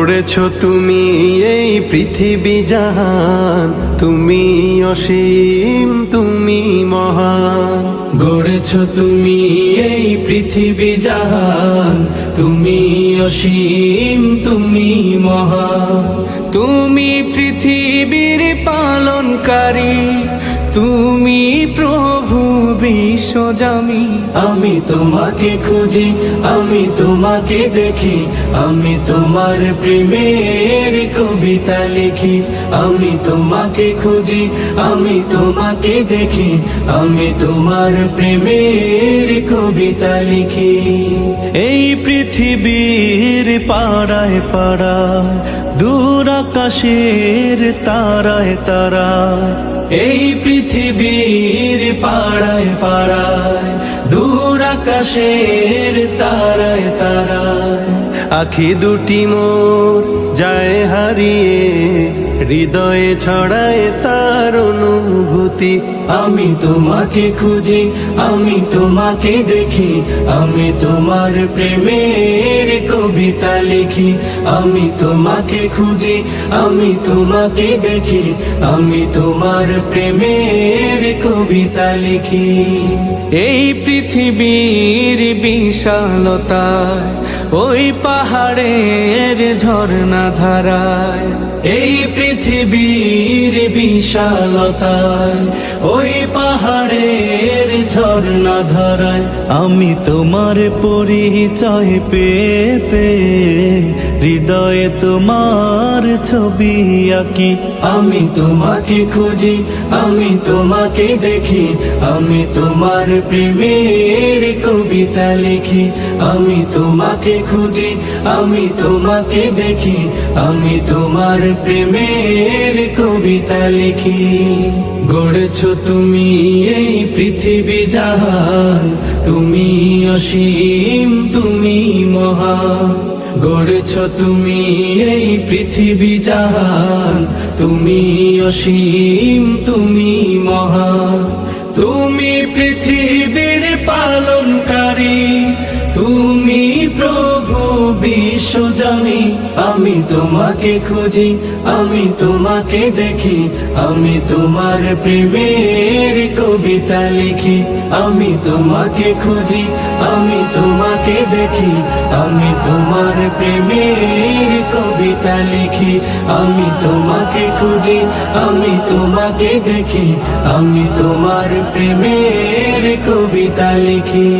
গড়েছো তুমি এই পৃথিবী জাহান, তুমি অসীম তুমি মহান। গড়েছো তুমি এই পৃথিবী জাহান, তুমি অসীম তুমি মহান। তুমি পৃথিবীর পালনকারী, তুমি প্রভু বিশ্বজামি। আমি তোমাকে খুঁজি, আমি তোমাকে দেখি, আমি তোমার প্রেমের কবিতা লিখি। আমি তোমাকে খুঁজি, আমি তোমাকে দেখি, আমি তোমার প্রেমের কবিতা লিখি। এই পৃথিবীর পাড়ায় পাড়ায়, দূর আকাশের তারায় তারায়, এই পৃথিবীর পাড়ায় পাড়ায়, দূর আকাশের তারায় তারায়, আখি দুটি মোর যায় হারিয়ে, হৃদয়ে ছড়ায় তার অনুভূতি। আমি তোমাকে খুঁজি, আমি তোমাকে দেখি, আমি তোমার প্রেমের কবিতা লিখি। আমি তোমাকে খুঁজি, আমি তোমাকে দেখি, আমি তোমার প্রেমের কবিতা লিখি। এই পৃথিবীর বিশালতায়, ওই পাহাড়ের ঝর্ণা ধারায়, এই পৃথিবীর বিশালতায়, ওই পাহাড়ের ঝর্ণা ধারায়, আমি তোমার পরিচয় পেয়ে পেয়ে হৃদয়ে তোমার ছবি আঁকি। আমি তোমাকে খুঁজি, আমি তোমাকে দেখি, আমি তোমার প্রেমের কবিতা লিখি। আমি তোমাকে খুঁজি, আমি তোমাকে দেখি, আমি তোমার প্রেমের কবিতা লিখি। গড়েছো তুমি এই পৃথিবী জাহান, তুমি অসীম তুমি মহান। গড়েছো তুমি এই পৃথিবী জাহান, তুমি অসীম তুমি মহান। তুমি পৃথিবীর পালনকারী, তুমি প্রভু বিশ্বজামি। আমি তোমাকে খুঁজি, আমি তোমাকে দেখি, আমি তোমার প্রেমের কবিতা লিখি। আমি তোমাকে খুঁজি, আমি তোমাকে দেখি, আমি তোমার প্রেমের কবিতা লিখি। আমি তোমাকে খুঁজি, আমি তোমাকে দেখি, আমি তোমার প্রেমের কবিতা লিখি।